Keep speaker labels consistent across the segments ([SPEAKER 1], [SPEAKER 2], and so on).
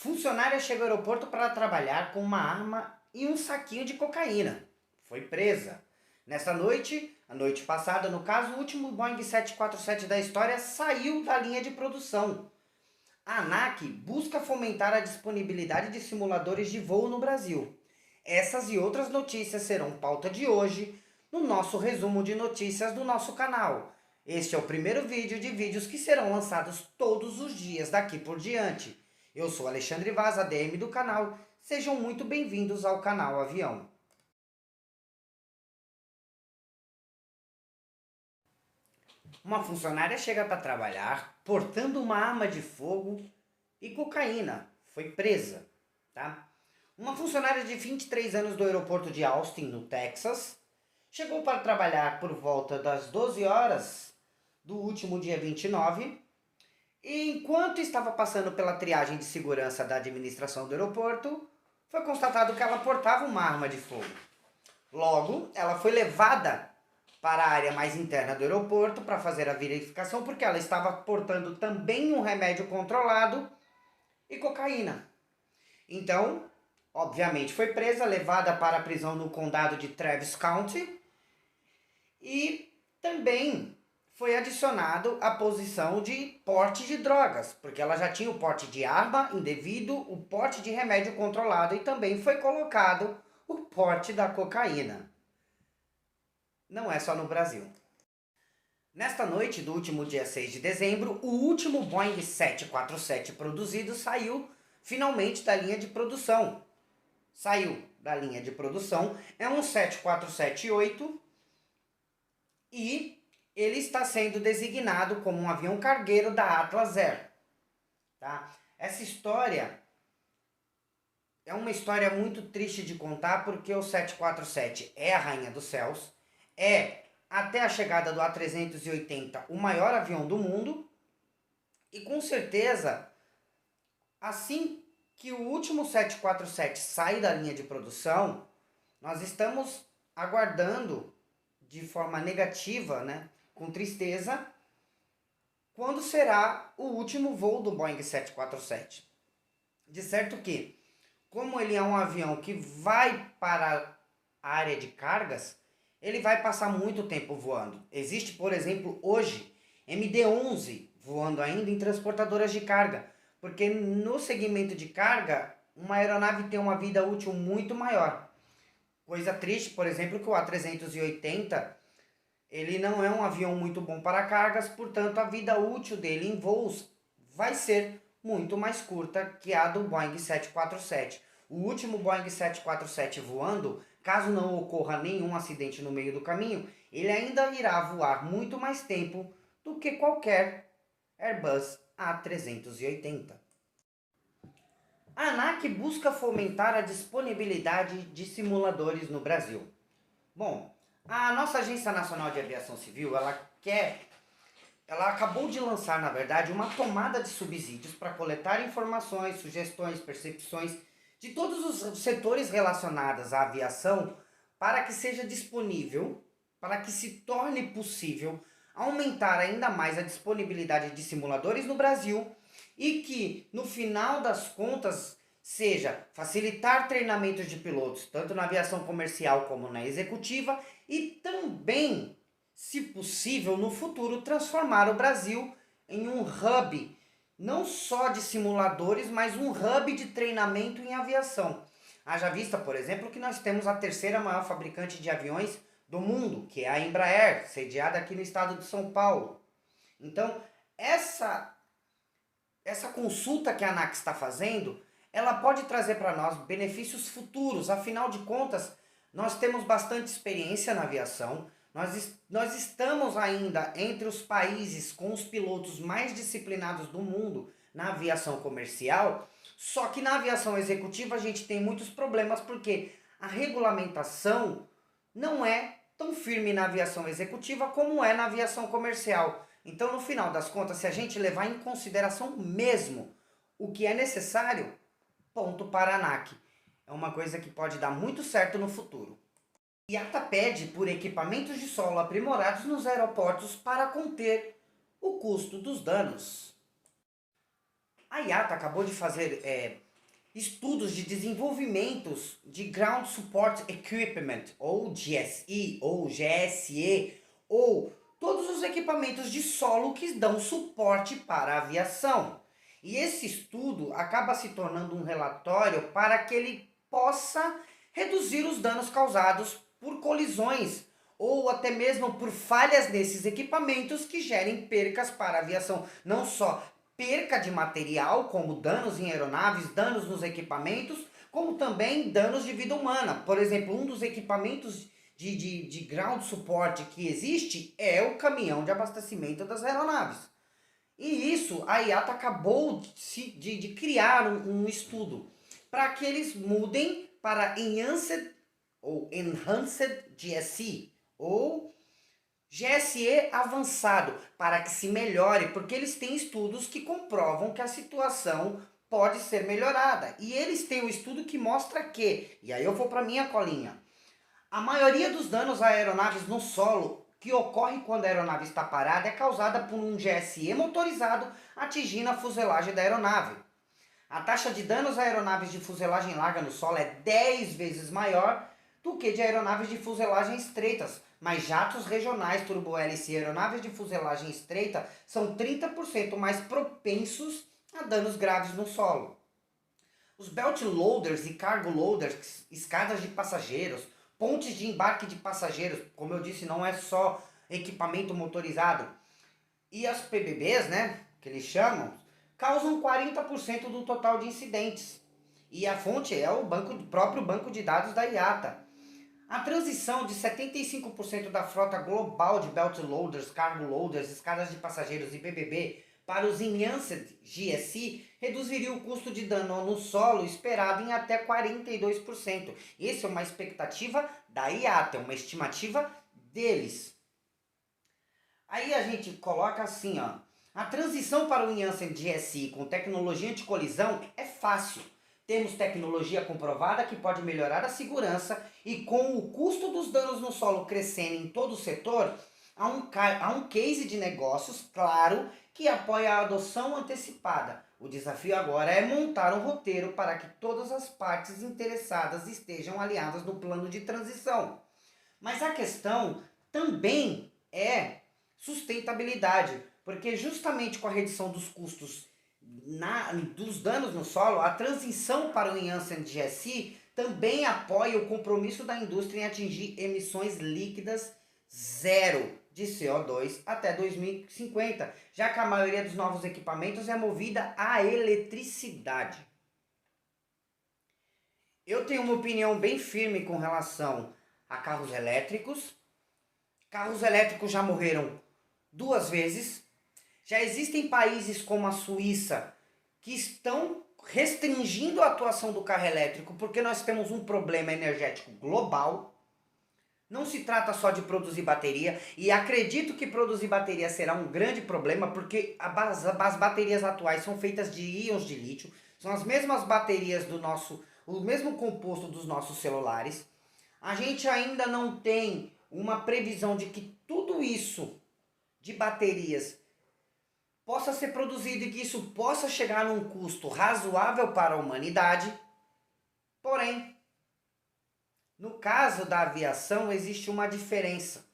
[SPEAKER 1] Funcionária chega ao aeroporto para trabalhar com uma arma e um saquinho de cocaína. Foi presa. Nesta noite, a noite passada, no caso, o último Boeing 747 da história saiu da linha de produção. A ANAC busca fomentar a disponibilidade de simuladores de voo no Brasil. Essas e outras notícias serão pauta de hoje no nosso resumo de notícias do nosso canal. Este é o primeiro vídeo de vídeos que serão lançados todos os dias daqui por diante. Eu sou Alexandre Vaz, ADM do canal. Sejam muito bem-vindos ao canal Avião. Uma funcionária chega para trabalhar portando uma arma de fogo e cocaína. Foi presa, tá? Uma funcionária de 23 anos do aeroporto de Austin, no Texas, chegou para trabalhar por volta das 12 horas do último dia 29 e enquanto estava passando pela triagem de segurança da administração do aeroporto, foi constatado que ela portava uma arma de fogo. Logo, ela foi levada para a área mais interna do aeroporto para fazer a verificação, porque ela estava portando também um remédio controlado e cocaína. Então, obviamente foi presa, levada para a prisão no condado de Travis County e também foi adicionado a posição de porte de drogas, porque ela já tinha o porte de arma indevido, o porte de remédio controlado e também foi colocado o porte da cocaína. Não é só no Brasil. Nesta noite do último dia 6 de dezembro, o último Boeing 747 produzido saiu finalmente da linha de produção. Saiu da linha de produção, é um 747-8 e ele está sendo designado como um avião cargueiro da Atlas Air. Tá? Essa história é uma história muito triste de contar, porque o 747 é a rainha dos céus, é, até a chegada do A380, o maior avião do mundo, e com certeza, assim que o último 747 sair da linha de produção, nós estamos aguardando de forma negativa, né, com tristeza, quando será o último voo do Boeing 747. De certo que, como ele é um avião que vai para a área de cargas, ele vai passar muito tempo voando. Existe, por exemplo, hoje, MD-11 voando ainda em transportadoras de carga, porque no segmento de carga, uma aeronave tem uma vida útil muito maior. Coisa triste, por exemplo, que o A380, ele não é um avião muito bom para cargas, portanto a vida útil dele em voos vai ser muito mais curta que a do Boeing 747. O último Boeing 747 voando, caso não ocorra nenhum acidente no meio do caminho, ele ainda irá voar muito mais tempo do que qualquer Airbus A380. A ANAC busca fomentar a disponibilidade de simuladores no Brasil. Bom, a nossa Agência Nacional de Aviação Civil, ela acabou de lançar, na verdade, uma tomada de subsídios para coletar informações, sugestões, percepções de todos os setores relacionados à aviação, para que seja disponível, para que se torne possível aumentar ainda mais a disponibilidade de simuladores no Brasil e que, no final das contas, seja facilitar treinamentos de pilotos, tanto na aviação comercial como na executiva, e também, se possível, no futuro, transformar o Brasil em um hub, não só de simuladores, mas um hub de treinamento em aviação. Haja vista, por exemplo, que nós temos a terceira maior fabricante de aviões do mundo, que é a Embraer, sediada aqui no estado de São Paulo. Então, essa consulta que a ANAC está fazendo, ela pode trazer para nós benefícios futuros. Afinal de contas, nós temos bastante experiência na aviação, nós estamos ainda entre os países com os pilotos mais disciplinados do mundo na aviação comercial, só que na aviação executiva a gente tem muitos problemas, porque a regulamentação não é tão firme na aviação executiva como é na aviação comercial. Então, no final das contas, se a gente levar em consideração mesmo o que é necessário, ponto para a ANAC. É uma coisa que pode dar muito certo no futuro. IATA pede por equipamentos de solo aprimorados nos aeroportos para conter o custo dos danos. A IATA acabou de fazer estudos de desenvolvimentos de Ground Support Equipment, ou GSE, ou GSE, ou todos os equipamentos de solo que dão suporte para a aviação. E esse estudo acaba se tornando um relatório para que ele possa reduzir os danos causados por colisões ou até mesmo por falhas nesses equipamentos que gerem percas para a aviação. Não só perca de material, como danos em aeronaves, danos nos equipamentos, como também danos de vida humana. Por exemplo, um dos equipamentos de ground support que existe é o caminhão de abastecimento das aeronaves. E isso, a IATA acabou de criar um estudo para que eles mudem para Enhanced GSE, ou GSE avançado, para que se melhore, porque eles têm estudos que comprovam que a situação pode ser melhorada. E eles têm um estudo que mostra que, e aí eu vou para minha colinha, a maioria dos danos a aeronaves no solo que ocorre quando a aeronave está parada é causada por um GSE motorizado atingindo a fuselagem da aeronave. A taxa de danos a aeronaves de fuselagem larga no solo é 10 vezes maior do que de aeronaves de fuselagem estreitas, mas jatos regionais turbohélice e aeronaves de fuselagem estreita são 30% mais propensos a danos graves no solo. Os belt loaders e cargo loaders, escadas de passageiros, pontes de embarque de passageiros, como eu disse, não é só equipamento motorizado, e as PBBs, né, que eles chamam, causam 40% do total de incidentes. E a fonte é o próprio banco de dados da IATA. A transição de 75% da frota global de belt loaders, cargo loaders, escadas de passageiros e BBB para os Enhanced GSE reduziria o custo de dano no solo esperado em até 42%. Essa é uma expectativa da IATA, é uma estimativa deles. Aí a gente coloca assim, ó. A transição para o Enhanced GSE com tecnologia anticolisão é fácil. Temos tecnologia comprovada que pode melhorar a segurança e com o custo dos danos no solo crescendo em todo o setor, há um case de negócios claro que apoia a adoção antecipada. O desafio agora é montar um roteiro para que todas as partes interessadas estejam alinhadas no plano de transição. Mas a questão também é sustentabilidade, porque justamente com a redução dos custos dos danos no solo, a transição para o Enhanced GSE também apoia o compromisso da indústria em atingir emissões líquidas zero de CO2 até 2050, já que a maioria dos novos equipamentos é movida a eletricidade. Eu tenho uma opinião bem firme com relação a carros elétricos. Carros elétricos já morreram 2 vezes. Já existem países como a Suíça que estão restringindo a atuação do carro elétrico porque nós temos um problema energético global. Não se trata só de produzir bateria, e acredito que produzir bateria será um grande problema porque as baterias atuais são feitas de íons de lítio, são as mesmas baterias o mesmo composto dos nossos celulares. A gente ainda não tem uma previsão de que tudo isso de baterias possa ser produzido e que isso possa chegar num custo razoável para a humanidade. Porém, no caso da aviação existe uma diferença.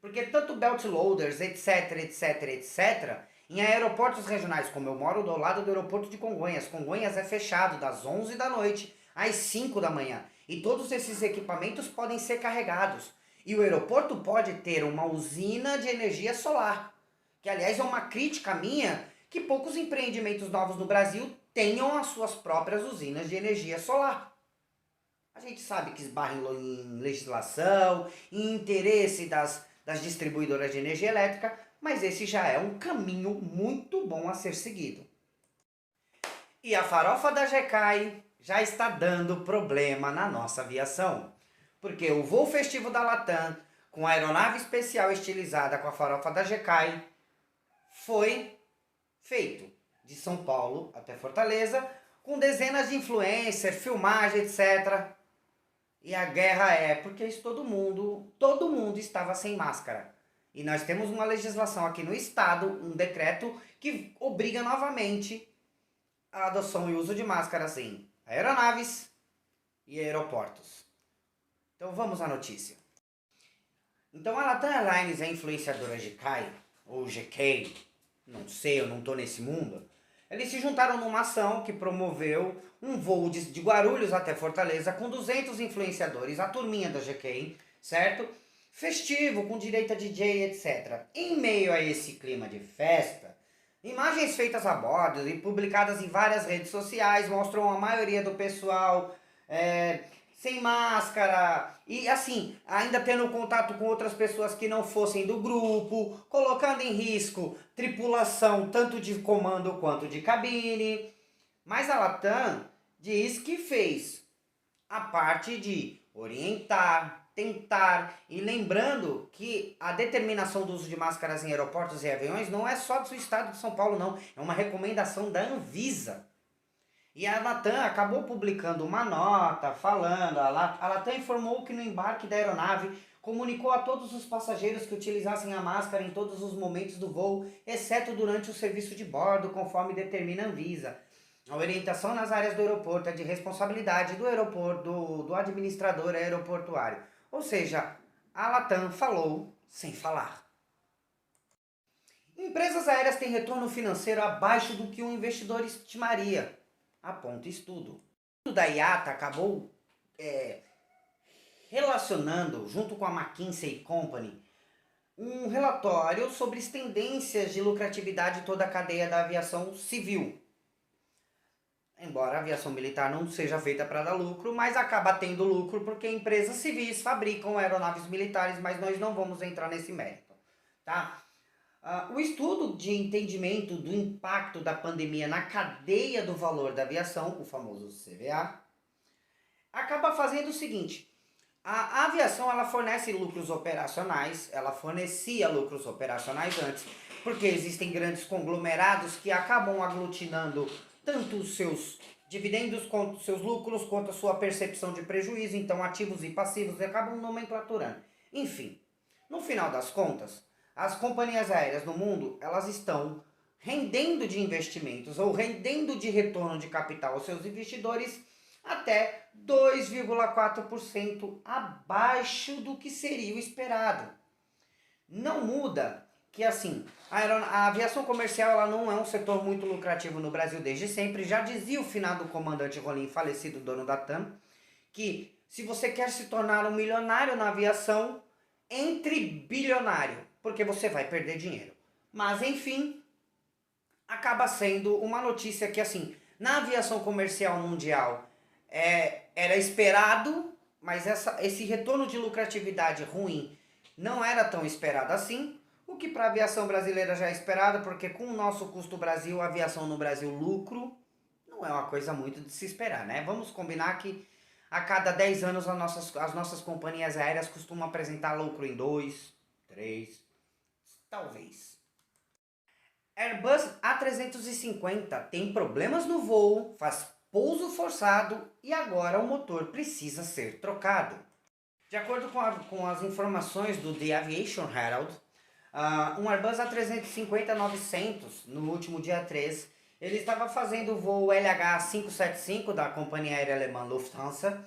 [SPEAKER 1] Porque tanto belt loaders, etc, etc, etc, em aeroportos regionais, como eu moro do lado do aeroporto de Congonhas. Congonhas é fechado das 11 da noite às 5 da manhã. E todos esses equipamentos podem ser carregados. E o aeroporto pode ter uma usina de energia solar. Que aliás é uma crítica minha que poucos empreendimentos novos no Brasil tenham as suas próprias usinas de energia solar. A gente sabe que esbarra em legislação, em interesse das distribuidoras de energia elétrica, mas esse já é um caminho muito bom a ser seguido. E a farofa da GECAI já está dando problema na nossa aviação, porque o voo festivo da Latam, com a aeronave especial estilizada com a farofa da GECAI, foi feito de São Paulo até Fortaleza, com dezenas de influencers, filmagem, etc. E a guerra é porque isso todo mundo estava sem máscara. E nós temos uma legislação aqui no estado, um decreto que obriga novamente a adoção e uso de máscara, sim. aeronaves e aeroportos. Então vamos à notícia. Então a Latam Airlines, a influenciadora GK, ou GK, não sei, eu não estou nesse mundo, eles se juntaram numa ação que promoveu um voo de Guarulhos até Fortaleza com 200 influenciadores, a turminha da GK, certo? Festivo, com direito a DJ, etc. Em meio a esse clima de festa, imagens feitas a bordo e publicadas em várias redes sociais mostram a maioria do pessoal sem máscara e assim, ainda tendo contato com outras pessoas que não fossem do grupo, colocando em risco tripulação tanto de comando quanto de cabine. Mas a Latam diz que fez a parte de orientar, tentar, e lembrando que a determinação do uso de máscaras em aeroportos e aviões não é só do estado de São Paulo não, é uma recomendação da Anvisa. E a Latam acabou publicando uma nota falando, a Latam informou que no embarque da aeronave comunicou a todos os passageiros que utilizassem a máscara em todos os momentos do voo, exceto durante o serviço de bordo, conforme determina a Anvisa. A orientação nas áreas do aeroporto é de responsabilidade do aeroporto, do administrador aeroportuário. Ou seja, a Latam falou sem falar. Empresas aéreas têm retorno financeiro abaixo do que um investidor estimaria, aponta estudo. O estudo da IATA acabou relacionando, junto com a McKinsey Company, um relatório sobre as tendências de lucratividade de toda a cadeia da aviação civil. Embora a aviação militar não seja feita para dar lucro, mas acaba tendo lucro porque empresas civis fabricam aeronaves militares, mas nós não vamos entrar nesse mérito, tá? O estudo de entendimento do impacto da pandemia na cadeia do valor da aviação, o famoso CVA, acaba fazendo o seguinte: a aviação ela fornece lucros operacionais, ela fornecia lucros operacionais antes, porque existem grandes conglomerados que acabam aglutinando tanto os seus dividendos quanto os seus lucros, quanto a sua percepção de prejuízo, então ativos e passivos acabam nomenclaturando. Enfim, no final das contas, as companhias aéreas no mundo, elas estão rendendo de investimentos ou rendendo de retorno de capital aos seus investidores até 2,4% abaixo do que seria o esperado. Não muda que assim, a aviação comercial ela não é um setor muito lucrativo no Brasil desde sempre. Já dizia o finado comandante Rolim, falecido dono da TAM, que se você quer se tornar um milionário na aviação, entre bilionário, porque você vai perder dinheiro. Mas enfim, acaba sendo uma notícia que assim, na aviação comercial mundial era esperado, mas esse retorno de lucratividade ruim não era tão esperado assim, o que para a aviação brasileira já é esperado, porque com o nosso custo Brasil, a aviação no Brasil lucro, não é uma coisa muito de se esperar, né? Vamos combinar que a cada 10 anos as nossas companhias aéreas costumam apresentar lucro em 2, 3, talvez. Airbus A350 tem problemas no voo, faz pouso forçado e agora o motor precisa ser trocado. De acordo com as informações do The Aviation Herald, um Airbus A350-900, no último dia 3, ele estava fazendo o voo LH575 da companhia aérea alemã Lufthansa,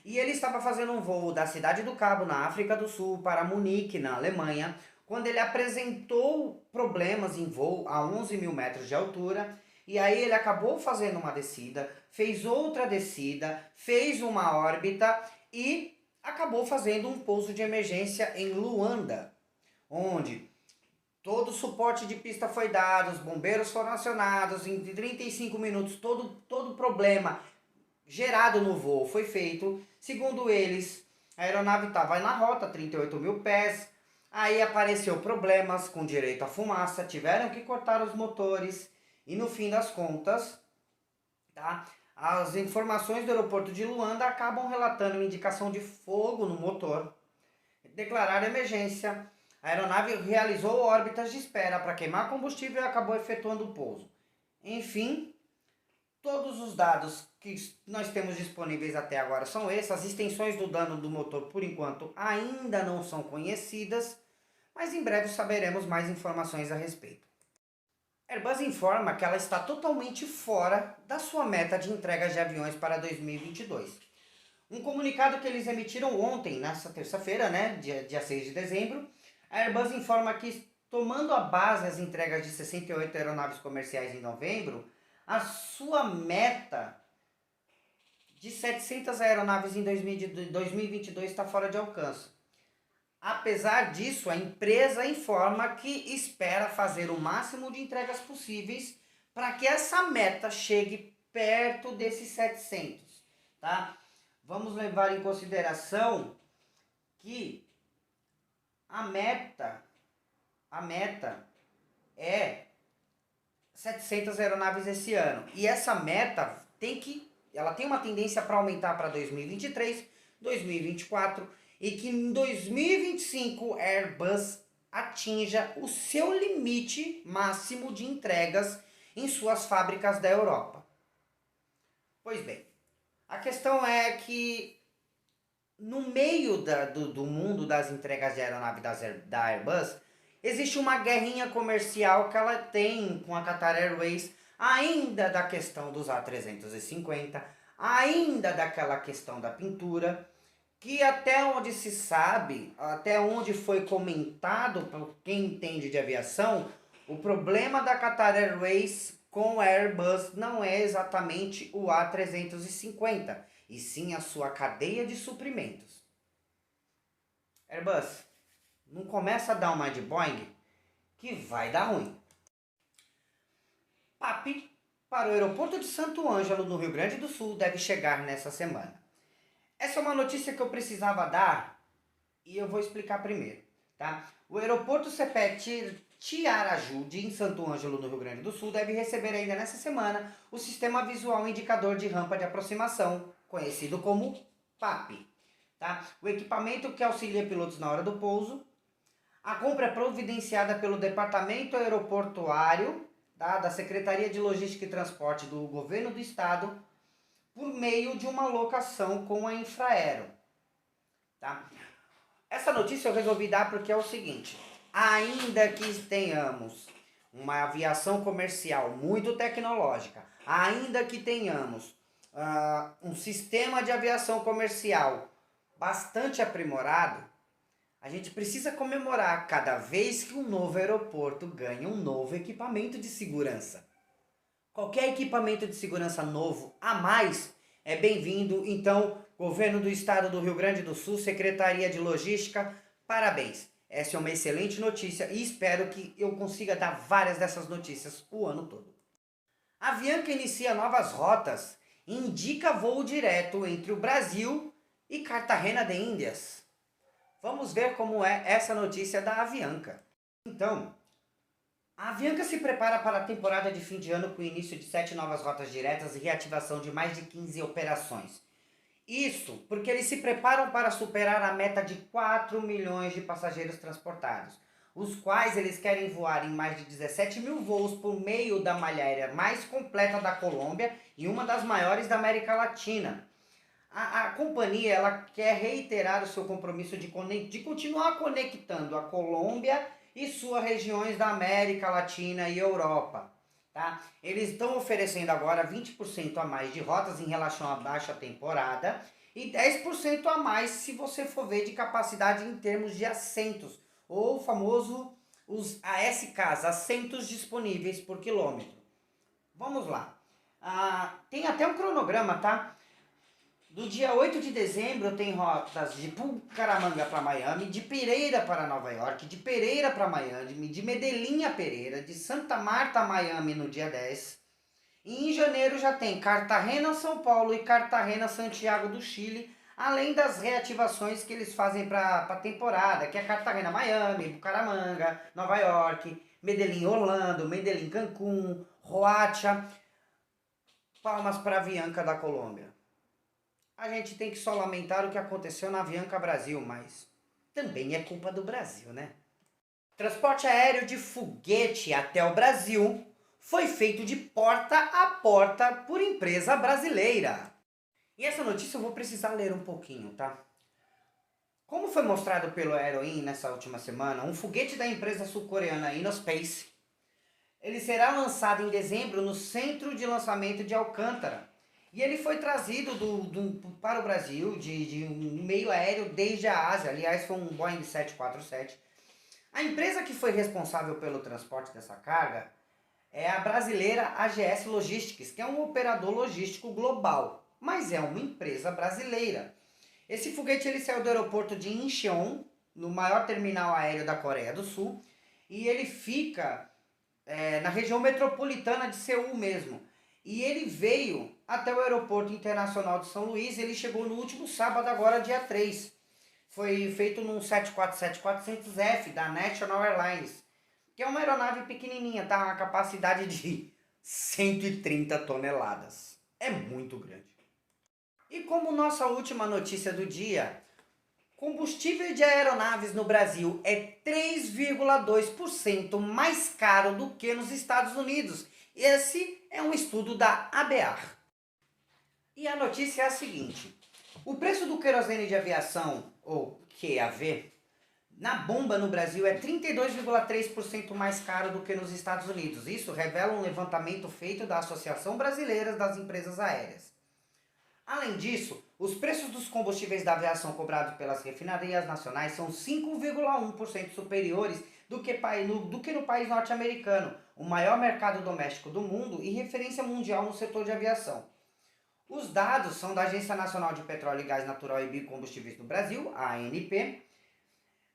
[SPEAKER 1] e ele estava fazendo um voo da Cidade do Cabo, na África do Sul, para Munique, na Alemanha, quando ele apresentou problemas em voo a 11 mil metros de altura, e aí ele acabou fazendo uma descida, fez outra descida, fez uma órbita e acabou fazendo um pouso de emergência em Luanda, onde todo o suporte de pista foi dado, os bombeiros foram acionados, em 35 minutos todo o problema gerado no voo foi feito. Segundo eles, a aeronave estava na rota, 38 mil pés, aí apareceu problemas com direito à fumaça, tiveram que cortar os motores e no fim das contas, tá? As informações do aeroporto de Luanda acabam relatando uma indicação de fogo no motor, declararam emergência. A aeronave realizou órbitas de espera para queimar combustível e acabou efetuando o pouso. Enfim, todos os dados que nós temos disponíveis até agora são esses. As extensões do dano do motor, por enquanto, ainda não são conhecidas, mas em breve saberemos mais informações a respeito. Airbus informa que ela está totalmente fora da sua meta de entregas de aviões para 2022. Um comunicado que eles emitiram ontem, nessa terça-feira, né, dia 6 de dezembro, a Airbus informa que, tomando a base as entregas de 68 aeronaves comerciais em novembro, a sua meta de 700 aeronaves em 2022 está fora de alcance. Apesar disso, a empresa informa que espera fazer o máximo de entregas possíveis para que essa meta chegue perto desses 700, tá? Vamos levar em consideração que a meta é 700 aeronaves esse ano. E essa meta ela tem uma tendência para aumentar para 2023, 2024 e que em 2025 a Airbus atinja o seu limite máximo de entregas em suas fábricas da Europa. Pois bem, a questão é que no meio do mundo das entregas de aeronave da Airbus, existe uma guerrinha comercial que ela tem com a Qatar Airways, ainda da questão dos A350, ainda daquela questão da pintura, que até onde se sabe, até onde foi comentado por quem entende de aviação, o problema da Qatar Airways com a Airbus não é exatamente o A350, e sim a sua cadeia de suprimentos. Airbus, não começa a dar uma de Boeing que vai dar ruim. PAP para o aeroporto de Santo Ângelo, no Rio Grande do Sul, deve chegar nessa semana. Essa é uma notícia que eu precisava dar e eu vou explicar primeiro, tá? O aeroporto CPE Tiarajude, em Santo Ângelo, no Rio Grande do Sul, deve receber ainda nessa semana o Sistema Visual Indicador de Rampa de Aproximação, conhecido como PAP. Tá? O equipamento que auxilia pilotos na hora do pouso. A compra é providenciada pelo Departamento Aeroportuário, tá? Da Secretaria de Logística e Transporte do Governo do Estado, por meio de uma locação com a Infraero. Tá? Essa notícia eu resolvi dar porque é o seguinte: ainda que tenhamos uma aviação comercial muito tecnológica, ainda que tenhamos um sistema de aviação comercial bastante aprimorado, a gente precisa comemorar cada vez que um novo aeroporto ganha um novo equipamento de segurança. Qualquer equipamento de segurança novo a mais é bem-vindo. Então, Governo do Estado do Rio Grande do Sul, Secretaria de Logística, parabéns. Essa é uma excelente notícia e espero que eu consiga dar várias dessas notícias o ano todo. A Avianca inicia novas rotas e indica voo direto entre o Brasil e Cartagena de Índias. Vamos ver como é essa notícia da Avianca. Então, a Avianca se prepara para a temporada de fim de ano com o início de 7 novas rotas diretas e reativação de mais de 15 operações. Isso porque eles se preparam para superar a meta de 4 milhões de passageiros transportados, os quais eles querem voar em mais de 17 mil voos por meio da malha aérea mais completa da Colômbia e uma das maiores da América Latina. A companhia ela quer reiterar o seu compromisso de continuar conectando a Colômbia e suas regiões da América Latina e Europa. Tá? Eles estão oferecendo agora 20% a mais de rotas em relação à baixa temporada e 10% a mais se você for ver de capacidade em termos de assentos, ou o famoso os ASKs, assentos disponíveis por quilômetro. Vamos lá. Tem até um cronograma, tá? Do dia 8 de dezembro tem rotas de Bucaramanga para Miami, de Pereira para Nova York, de Pereira para Miami, de Medellín a Pereira, de Santa Marta a Miami no dia 10. E em janeiro já tem Cartagena, São Paulo e Cartagena, Santiago do Chile, além das reativações que eles fazem para a temporada, que é Cartagena, Miami, Bucaramanga, Nova York, Medellín, Orlando, Medellín, Cancún, Roacha, Palmas para Avianca da Colômbia. A gente tem que só lamentar o que aconteceu na Avianca Brasil, mas também é culpa do Brasil, né? Transporte aéreo de foguete até o Brasil foi feito de porta a porta por empresa brasileira. E essa notícia eu vou precisar ler um pouquinho, tá? Como foi mostrado pelo Aeroin nessa última semana, um foguete da empresa sul-coreana Innospace ele será lançado em dezembro no Centro de Lançamento de Alcântara. E ele foi trazido para o Brasil de um meio aéreo desde a Ásia. Aliás, foi um Boeing 747. A empresa que foi responsável pelo transporte dessa carga é a brasileira AGS Logistics, que é um operador logístico global, mas é uma empresa brasileira. Esse foguete ele saiu do aeroporto de Incheon, no maior terminal aéreo da Coreia do Sul, e ele fica na região metropolitana de Seul mesmo. E ele veio até o Aeroporto Internacional de São Luís, ele chegou no último sábado, agora dia 3. Foi feito num 747-400F da National Airlines, que é uma aeronave pequenininha, tá? Uma capacidade de 130 toneladas. É muito grande. E como nossa última notícia do dia, combustível de aeronaves no Brasil é 3,2% mais caro do que nos Estados Unidos. Esse é um estudo da ABAR. E a notícia é a seguinte: o preço do querosene de aviação, ou QAV, na bomba no Brasil é 32,3% mais caro do que nos Estados Unidos. Isso revela um levantamento feito da Associação Brasileira das Empresas Aéreas. Além disso, os preços dos combustíveis da aviação cobrados pelas refinarias nacionais são 5,1% superiores do que no país norte-americano, o maior mercado doméstico do mundo e referência mundial no setor de aviação. Os dados são da Agência Nacional de Petróleo e Gás Natural e Biocombustíveis do Brasil, a ANP,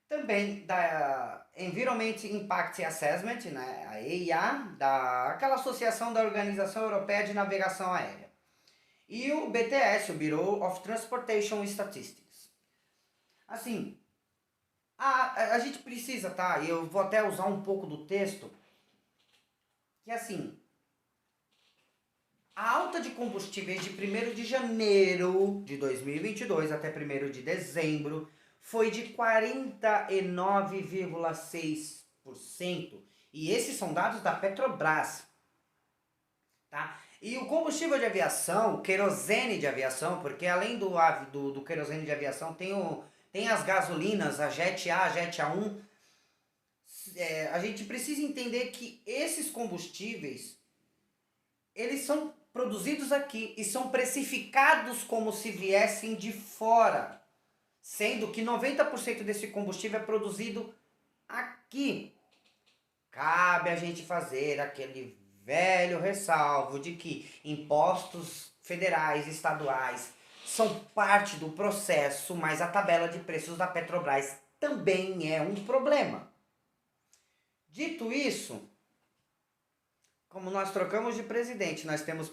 [SPEAKER 1] também da Environment Impact Assessment, né, a EIA, aquela associação da Organização Europeia de Navegação Aérea, e o BTS, o Bureau of Transportation Statistics. Assim, a gente precisa, tá? E eu vou até usar um pouco do texto, que assim, a alta de combustíveis de 1º de janeiro de 2022 até 1º de dezembro foi de 49,6%. E esses são dados da Petrobras, tá? E o combustível de aviação, o querosene de aviação, porque além do querosene de aviação tem as gasolinas, a Jet A, a Jet A1. A gente precisa entender que esses combustíveis, eles são produzidos aqui e são precificados como se viessem de fora, sendo que 90% desse combustível é produzido aqui. Cabe a gente fazer aquele velho ressalvo de que impostos federais e estaduais são parte do processo, mas a tabela de preços da Petrobras também é um problema. Dito isso, como nós trocamos de presidente, nós temos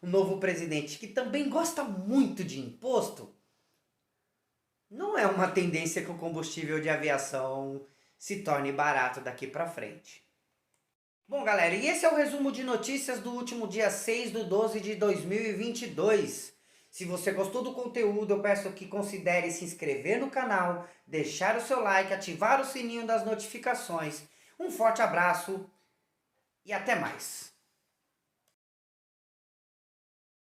[SPEAKER 1] um novo presidente que também gosta muito de imposto, não é uma tendência que o combustível de aviação se torne barato daqui para frente. Bom, galera, e esse é o resumo de notícias do último dia 6/12 de 2022. Se você gostou do conteúdo, eu peço que considere se inscrever no canal, deixar o seu like, ativar o sininho das notificações. Um forte abraço e até mais!